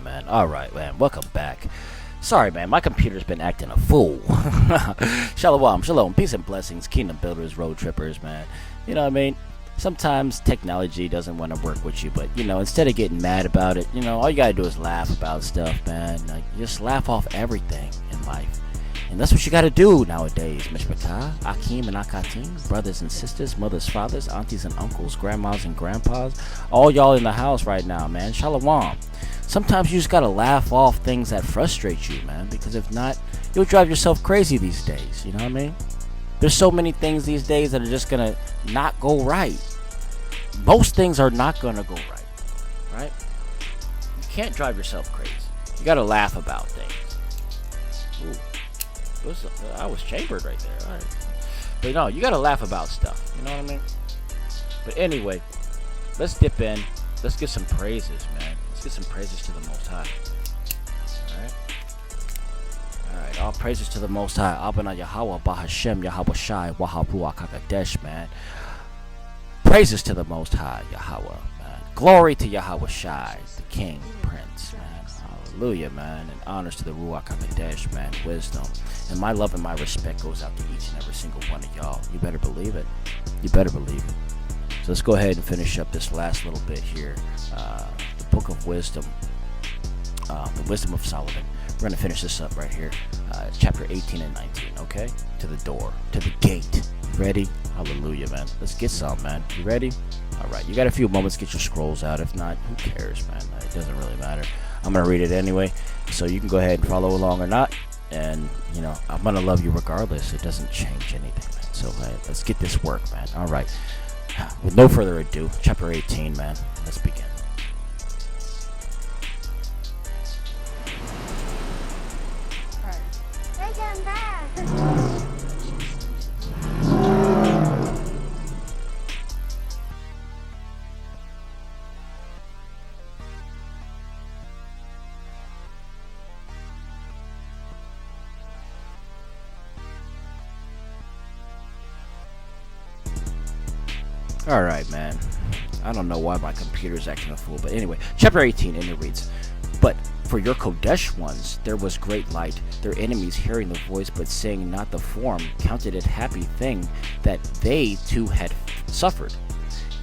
man. All right, man. Welcome back. Sorry, man. My computer's been acting a fool. Shalom. Peace and blessings, kingdom builders, road trippers, man. You know what I mean? Sometimes technology doesn't want to work with you, but, instead of getting mad about it, all you got to do is laugh about stuff, man. Like, just laugh off everything in life. And that's what you got to do nowadays, Mishpachah, Akim and Akatim, brothers and sisters, mothers, fathers, aunties and uncles, grandmas and grandpas, all y'all in the house right now, man. Shalom. Sometimes you just got to laugh off things that frustrate you, man, because if not, you'll drive yourself crazy these days, you know what I mean? There's so many things these days that are just going to not go right. Most things are not going to go right? You can't drive yourself crazy. You got to laugh about things. Ooh. I was chambered right there. All right. But no, you gotta laugh about stuff. You know what I mean? But anyway, let's dip in. Let's get some praises, man. Let's get some praises to the Most High. Alright, all praises to the Most High. Abana Yahweh, Bahashem, Yahweh Shai, Wahabu Akakadesh, man. Praises to the Most High, Yahweh, man. Glory to Yahweh Shai, the King, Prince, man. Hallelujah, man. And honors to the Ruach HaKodesh, man. Wisdom. And my love and my respect goes out to each and every single one of y'all. You better believe it. You better believe it. So let's go ahead and finish up this last little bit here. The Book of Wisdom. The Wisdom of Solomon. We're going to finish this up right here. Chapter 18 and 19, okay? To the door. To the gate. You ready? Hallelujah, man. Let's get some, man. You ready? All right. You got a few moments to get your scrolls out. If not, who cares, man? It doesn't really matter. I'm going to read it anyway. So you can go ahead and follow along or not. And, I'm going to love you regardless. It doesn't change anything, man. So let's get this work, man. All right. With no further ado, chapter 18, man. Let's begin. Alright, man. I don't know why my computer's acting a fool, but anyway. Chapter 18, and it reads, But for your Kodesh ones, there was great light. Their enemies, hearing the voice, but seeing not the form, counted it happy thing that they too had suffered.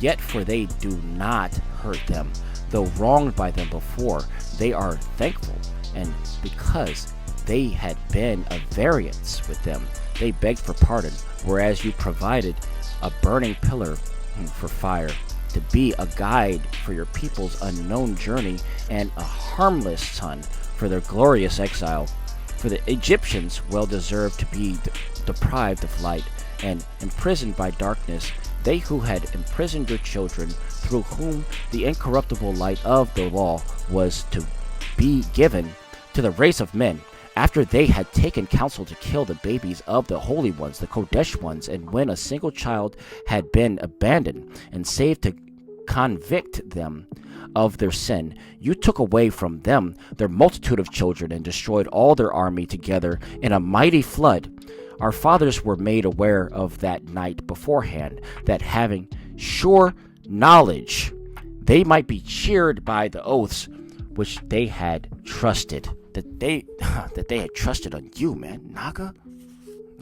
Yet for they do not hurt them, though wronged by them before, they are thankful. And because they had been a variance with them, they begged for pardon, whereas you provided a burning pillar for fire, to be a guide for your people's unknown journey, and a harmless sun for their glorious exile. For the Egyptians well deserved to be deprived of light and imprisoned by darkness, they who had imprisoned your children, through whom the incorruptible light of the law was to be given to the race of men, after they had taken counsel to kill the babies of the holy ones, the Kodesh ones, and when a single child had been abandoned and saved to convict them of their sin, you took away from them their multitude of children and destroyed all their army together in a mighty flood. Our fathers were made aware of that night beforehand, that having sure knowledge, they might be cheered by the oaths which they had trusted. That they had trusted on you, man. Naga?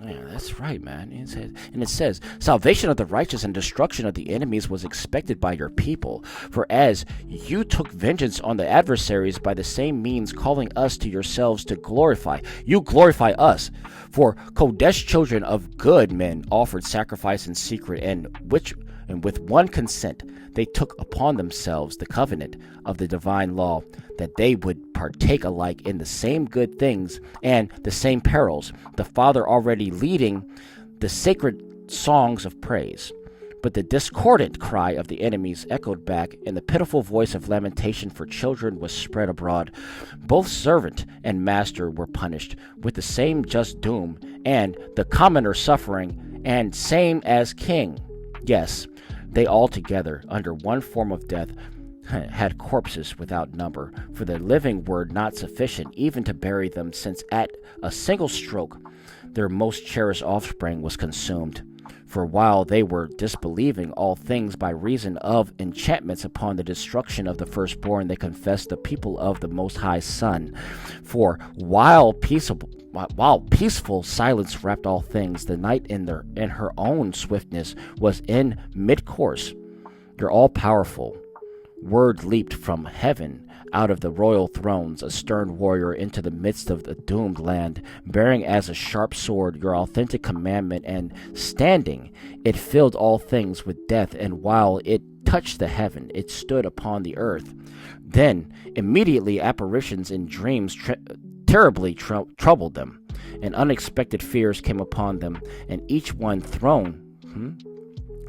Yeah, that's right, man. And it says, salvation of the righteous and destruction of the enemies was expected by your people. For as you took vengeance on the adversaries by the same means, calling us to yourselves to glorify, you glorify us. For Kodesh children of good men offered sacrifice in secret, and with one consent they took upon themselves the covenant of the divine law, that they would partake alike in the same good things and the same perils, the Father already leading the sacred songs of praise. But the discordant cry of the enemies echoed back, and the pitiful voice of lamentation for children was spread abroad. Both servant and master were punished with the same just doom, and the commoner suffering, and same as king. Yes, they all together, under one form of death, had corpses without number, for the living were not sufficient even to bury them, since at a single stroke their most cherished offspring was consumed. For while they were disbelieving all things by reason of enchantments upon the destruction of the firstborn, they confessed the people of the Most High Son. For while peaceful silence wrapped all things, the night in her own swiftness was in mid-course. Your all-powerful word leaped from heaven, out of the royal thrones, a stern warrior into the midst of the doomed land, bearing as a sharp sword your authentic commandment, and standing, it filled all things with death, and while it touched the heaven, it stood upon the earth. Then immediately apparitions in dreams terribly troubled them, and unexpected fears came upon them, and each one thrown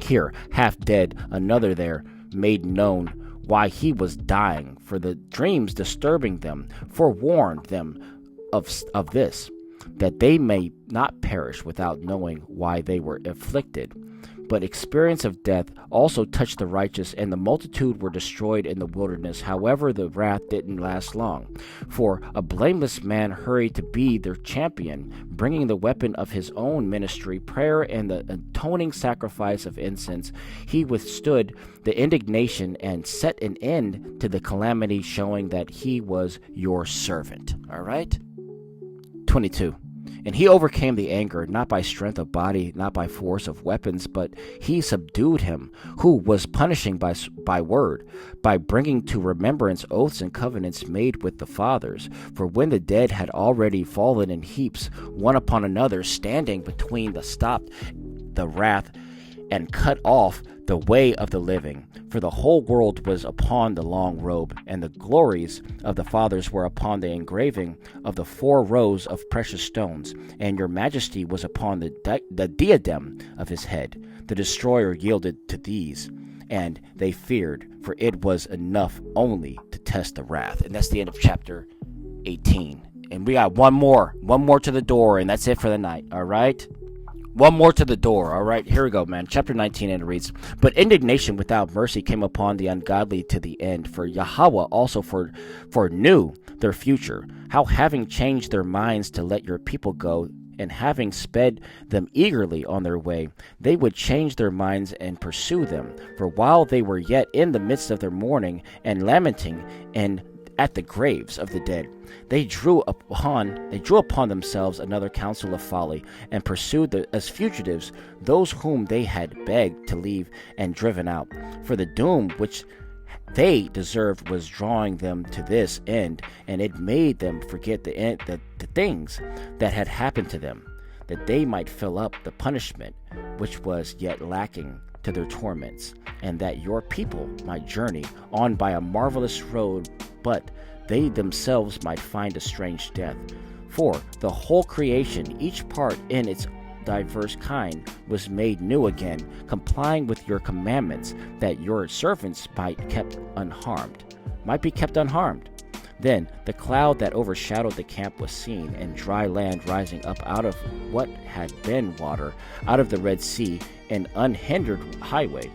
here, half dead, another there, made known why he was dying, for the dreams disturbing them forewarned them of this, that they may not perish without knowing why they were afflicted. But experience of death also touched the righteous, and the multitude were destroyed in the wilderness. However, the wrath didn't last long, for a blameless man hurried to be their champion, bringing the weapon of his own ministry, prayer, and the atoning sacrifice of incense. He withstood the indignation and set an end to the calamity, showing that he was your servant. All right? 22. And he overcame the anger, not by strength of body, not by force of weapons, but he subdued him, who was punishing by word, by bringing to remembrance oaths and covenants made with the fathers. For when the dead had already fallen in heaps, one upon another, standing between the wrath, and cut off the way of the living. For the whole world was upon the long robe, and the glories of the fathers were upon the engraving of the 4 rows of precious stones, and your majesty was upon the diadem of his head. The destroyer yielded to these, and they feared, for it was enough only to test the wrath. And that's the end of chapter 18. And we got one more to the door, and that's it for the night, all right? One more to the door. All right, here we go, man. Chapter 19, and it reads, But indignation without mercy came upon the ungodly to the end, for Yahweh also foreknew their future, how having changed their minds to let your people go, and having sped them eagerly on their way, they would change their minds and pursue them. For while they were yet in the midst of their mourning and lamenting, and at the graves of the dead, they drew upon themselves another counsel of folly, and pursued as fugitives those whom they had begged to leave and driven out. For the doom which they deserved was drawing them to this end, and it made them forget the things that had happened to them, that they might fill up the punishment which was yet lacking to their torments, and that your people might journey on by a marvelous road, but they themselves might find a strange death. For the whole creation, each part in its diverse kind, was made new again, complying with your commandments, that your servants might be kept unharmed. Then the cloud that overshadowed the camp was seen, and dry land rising up out of what had been water, out of the Red Sea, an unhindered highway,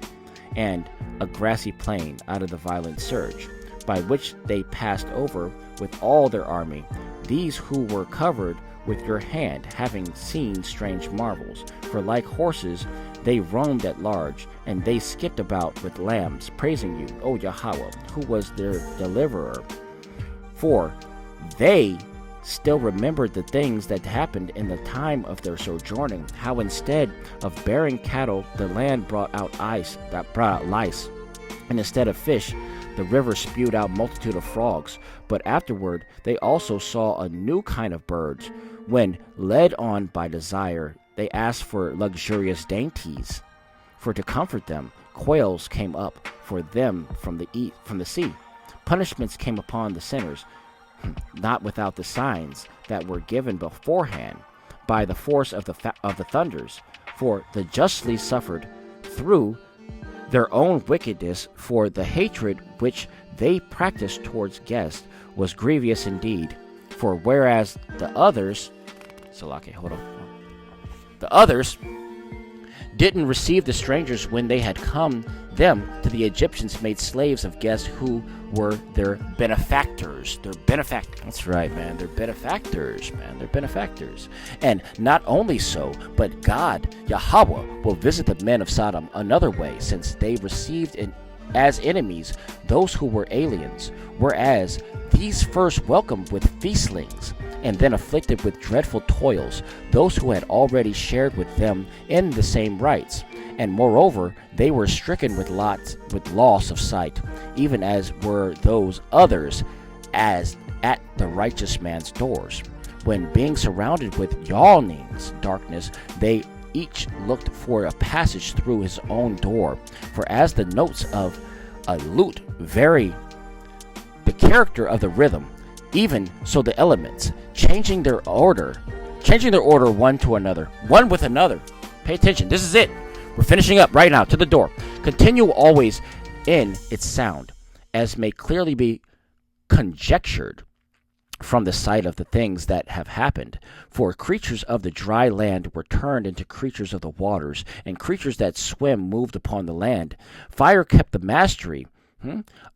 and a grassy plain out of the violent surge, by which they passed over with all their army, these who were covered with your hand, having seen strange marvels. For like horses they roamed at large, and they skipped about with lambs, praising you, O Yahweh, who was their deliverer. For they still remembered the things that happened in the time of their sojourning, how instead of bearing cattle, the land brought out lice, and instead of fish, the river spewed out multitude of frogs. But afterward they also saw a new kind of birds. When led on by desire, they asked for luxurious dainties. For to comfort them, quails came up for them from the sea. Punishments came upon the sinners, not without the signs that were given beforehand by the force of the thunders. For the justly suffered through their own wickedness, for the hatred which they practiced towards guests was grievous indeed. For whereas the others didn't receive the strangers when they had come. Them to the Egyptians made slaves of guess who were their benefactors. Their benefactors. That's right, man. They're benefactors, man. They're benefactors. And not only so, but God, Yahweh, will visit the men of Sodom another way, since they received as enemies those who were aliens, whereas these first welcomed with feastlings, and then afflicted with dreadful toils those who had already shared with them in the same rights. And moreover, they were stricken with loss of sight, even as were those others as at the righteous man's doors. When being surrounded with yawning darkness, they each looked for a passage through his own door. For as the notes of a lute vary the character of the rhythm, even so the elements, changing their order one to another, one with another. Pay attention, this is it. We're finishing up right now, to the door. Continue always in its sound, as may clearly be conjectured from the sight of the things that have happened. For creatures of the dry land were turned into creatures of the waters, and creatures that swim moved upon the land. Fire kept the mastery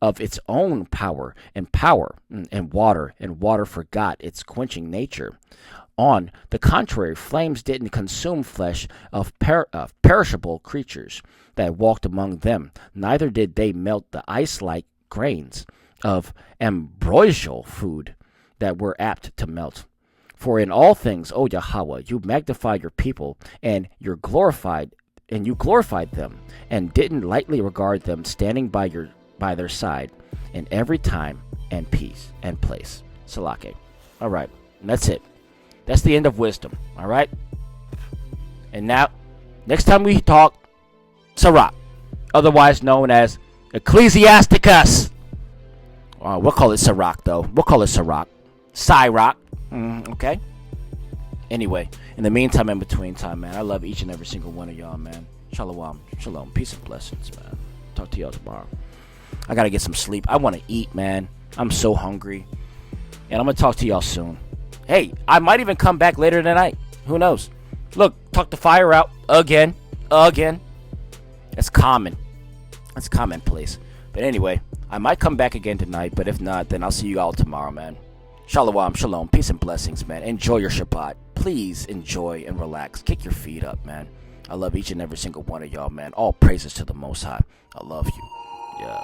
of its own power, and water forgot its quenching nature. On the contrary, flames didn't consume flesh of perishable creatures that walked among them, neither did they melt the ice-like grains of ambrosial food that were apt to melt. For in all things, O Yahweh, you magnified your people, and you glorified them, and didn't lightly regard them, standing by their side in every time and peace and place. Salake. All right, that's it. That's the end of wisdom. All right. And now, next time we talk, Sirach, otherwise known as Ecclesiasticus. We'll call it Sirach, though. We'll call it Sirach. Sirach. Okay. Anyway, in the meantime, in between time, man, I love each and every single one of y'all, man. Shalom. Shalom. Peace and blessings, man. Talk to y'all tomorrow. I gotta get some sleep. I want to eat, man. I'm so hungry. And I'm gonna talk to y'all soon. Hey, I might even come back later tonight. Who knows? Look, talk the fire out again. That's common. That's commonplace. But anyway, I might come back again tonight, but if not, then I'll see you all tomorrow, man. Shalom, shalom, peace and blessings, man. Enjoy your Shabbat. Please enjoy and relax. Kick your feet up, man. I love each and every single one of y'all, man. All praises to the Most High. I love you. Yeah.